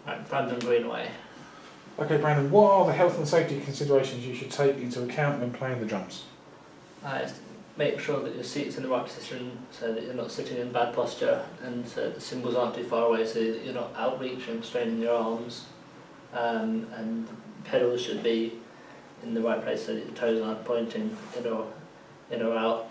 Right, Brandon Greenaway. Okay, Brandon, what are the health and safety considerations you should take into account when playing the drums? Make sure that your seat's in the right position so that you're not sitting in bad posture and so the cymbals aren't too far away so that you're not outreaching, straining your arms. And pedals should be in the right place so that your toes aren't pointing in or out.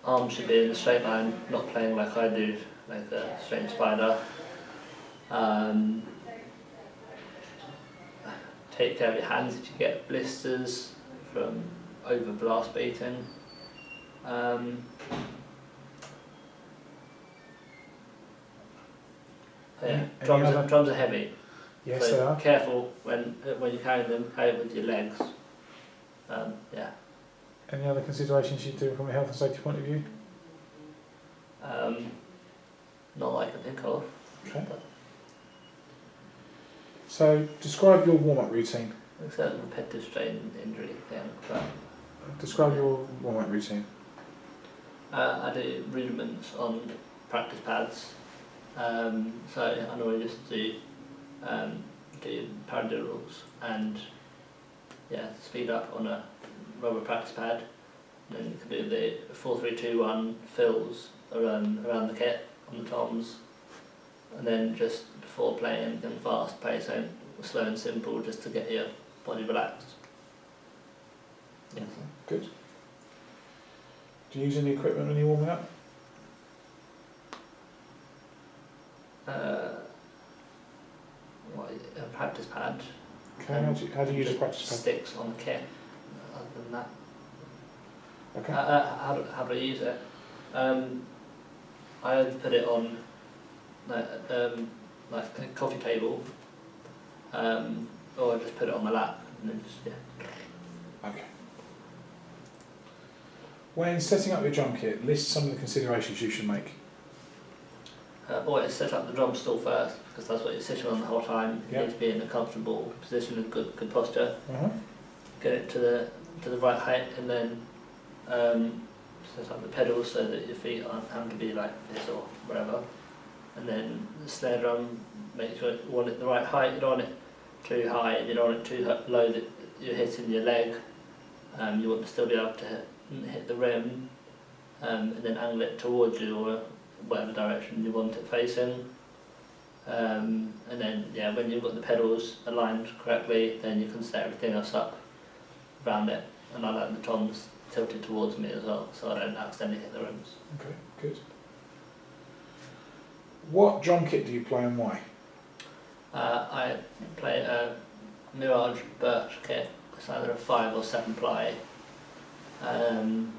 Arms should be in a straight line, not playing like I do, like a straight spider. Take care of your hands if you get blisters from over blast beating. Drums are heavy. Yes, so they are. Careful when you carry them. Carry it with your legs. Yeah. Any other considerations you do from a health and safety point of view? Not that I can think of. Okay. So, describe your warm-up routine. It's a repetitive strain injury thing. But describe your warm-up routine. I do rudiments on practice pads. So I normally just do paradiddles and speed up on a rubber practice pad. And then you can do the 4-3-2-1 fills around the kit on the toms. And then just before playing anything fast, play something slow and simple just to get your body relaxed. Yeah. Good. Do you use any equipment when you're warming up? A practice pad. Okay, how do you use a practice pad? Sticks on the kit, other than that. Okay. How do I use it? I either put it on like a coffee table, or I just put it on my lap and then just Okay. When setting up your drum kit, list some of the considerations you should make. Always set up the drum stool first because that's what you're sitting on the whole time. You Yep. need to be in a comfortable position with good posture. Uh-huh. Get it to the right height and then set up the pedals so that your feet aren't having to be like this or wherever. And then the snare drum, make sure you want it the right height. You don't want it too high and you don't want it too low that you're hitting your leg. You want to still be able to hit the rim and then angle it towards you or whatever direction you want it facing. And then when you've got the pedals aligned correctly, then you can set everything else up around it. And I like the toms tilted towards me as well, so I don't accidentally hit the rims. Okay, good. What drum kit do you play and why? I play a Mirage Birch kit. It's either a 5 or 7 ply, and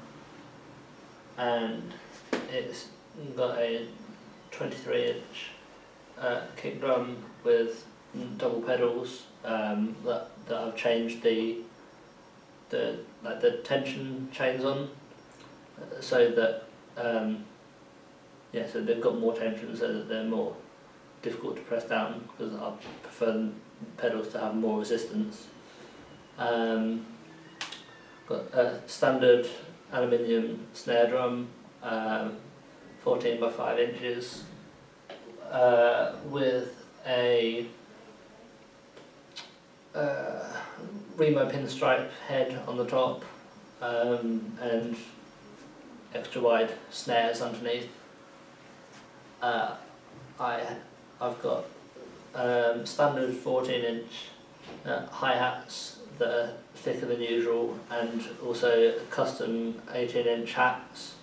it's got a 23-inch kick drum with double pedals that I've changed the tension chains on, so that so they've got more tension, so that they're more difficult to press down because I prefer the pedals to have more resistance. Got a standard aluminium snare drum, 14 by 5 inches, with a Remo pinstripe head on the top, and extra wide snares underneath. I've got standard 14-inch hi-hats that are thicker than usual, and also custom 18-inch hats.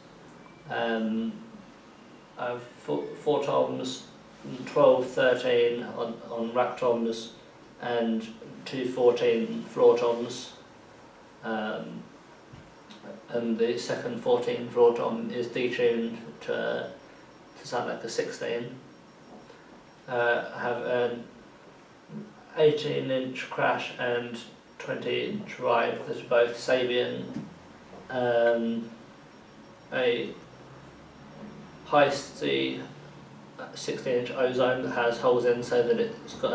I've 4 toms, 12, 13 on rack toms, and 2 14 floor toms. And the second 14 floor tom is detuned to sound like a 16. I have an 18-inch crash and 20-inch ride that's both Sabian, a Heisty 16-inch ozone that has holes in so that it's got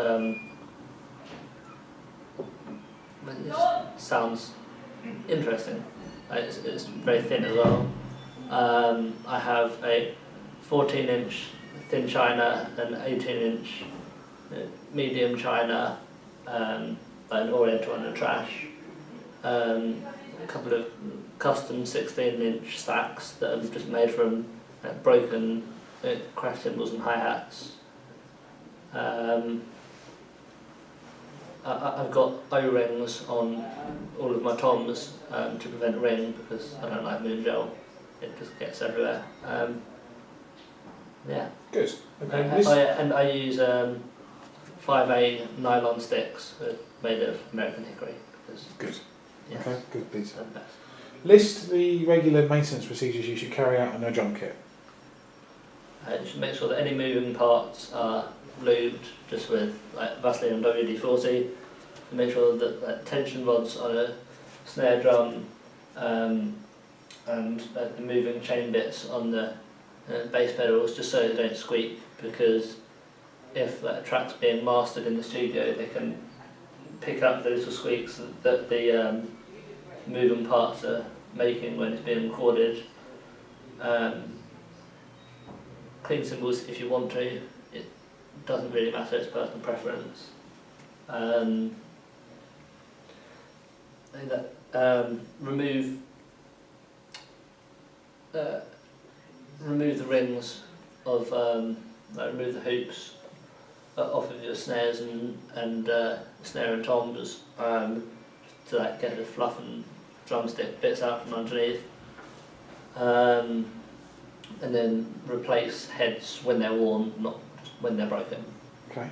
it just sounds interesting. It's very thin as well. I have a 14-inch thin china and 18-inch medium china, an oriental and a trash, a couple of custom 16-inch stacks that are just made from broken crash cymbals and hi-hats. I've got O-rings on all of my toms to prevent ring because I don't like moon gel. It just gets everywhere. Yeah. Good. Okay. And I use 5A nylon sticks made of American hickory. Good. Yes, Okay. Good. Please. they're the best. List the regular maintenance procedures you should carry out on your drum kit. You should make sure that any moving parts are lubed just with Vaseline and WD-40. Make sure that tension rods on a snare drum and the moving chain bits on the bass pedals, just so they don't squeak, because if a track's being mastered in the studio, they can pick up the little squeaks that the moving parts are making when it's being recorded. Clean cymbals if you want to, it doesn't really matter, it's personal preference. Remove the rings of remove the hoops off of your snares and snare and toms to get the fluff and drumstick bits out from underneath, and then replace heads when they're worn, not when they're broken. Okay,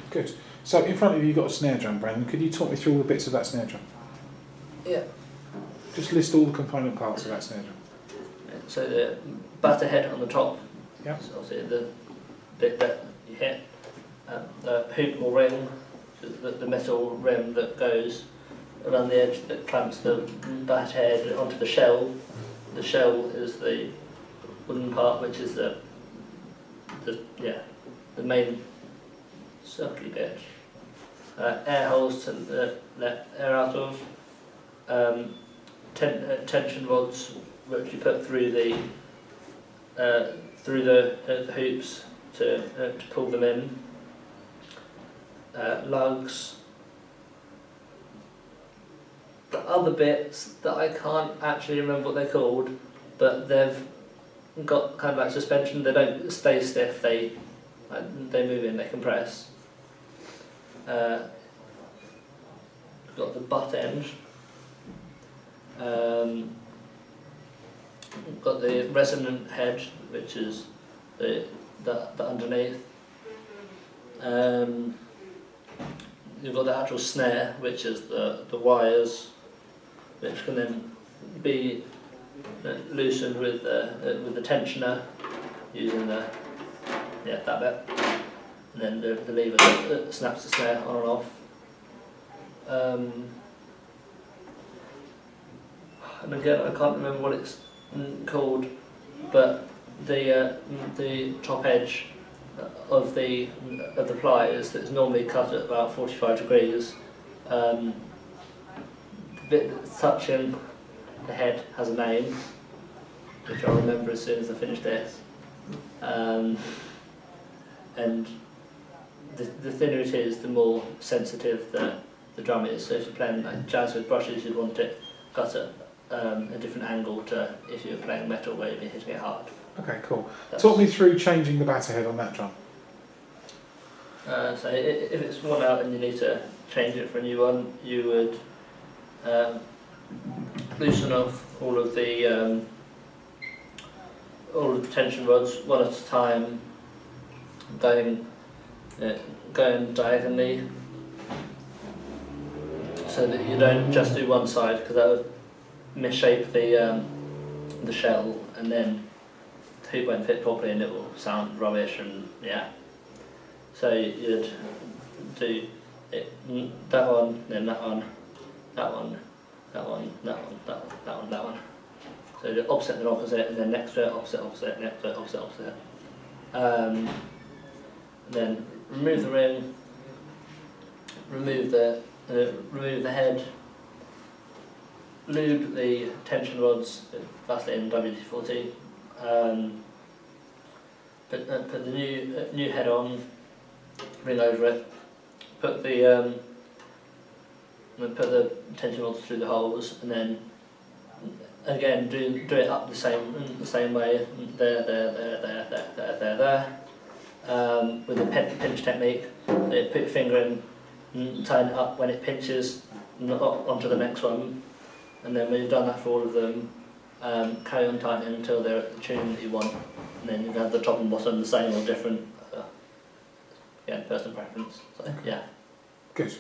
good. So in front of you you've got a snare drum, Brandon. Could you talk me through all the bits of that snare drum? Yeah. Just list all the component parts of that snare drum. So the batter head on the top, Yeah. so obviously the bit that you hit, the hoop or ring, the metal rim that goes around the edge that clamps the batter head onto the shell. The shell is the wooden part, which is the main circly bit. Air holes to let air out of. Tension rods which you put through the hoops to pull them in. Lugs. The other bits that I can't actually remember what they're called, but they've got kind of like suspension. They don't stay stiff. They move in. They compress. We've got the butt end. We've got the resonant head, which is the underneath. You've got the actual snare, which is the wires, which can then be loosened with the tensioner using that bit, and then the lever that snaps the snare on and off. And again, I can't remember what it's called, but the top edge of the pliers that's normally cut at about 45 degrees, the bit that's touching the head has a name, which I'll remember as soon as I finish this. And the thinner it is, the more sensitive the drum is. So if you're playing like jazz with brushes, you'd want it cut at a different angle to if you're playing metal where you'd be hitting it hard. Okay, cool. Talk me through changing the batter head on that drum. So if it's worn out and you need to change it for a new one, you would loosen off all of the tension rods one at a time, going diagonally, so that you don't just do one side, because that would misshape the shell, and then the hoop won't fit properly and it will sound rubbish, and yeah. So you'd do it, that one, then that one, that one, that one, that one, that one, that one, that one. So the opposite and opposite, and then next to it, opposite, opposite, next to it, opposite, opposite. And then remove the ring, remove the head, lube the tension rods, Vaseline and WD-40, put the new head on, ring over it, put the tension rods through the holes, and then again do it up the same way, there, with the pinch technique. So you put your finger in, tighten it up when it pinches, onto the next one, and then when you've done that for all of them, carry on tightening until they're at the tune that you want, and then you can have the top and bottom the same or different. Personal preference. So, yeah. Good.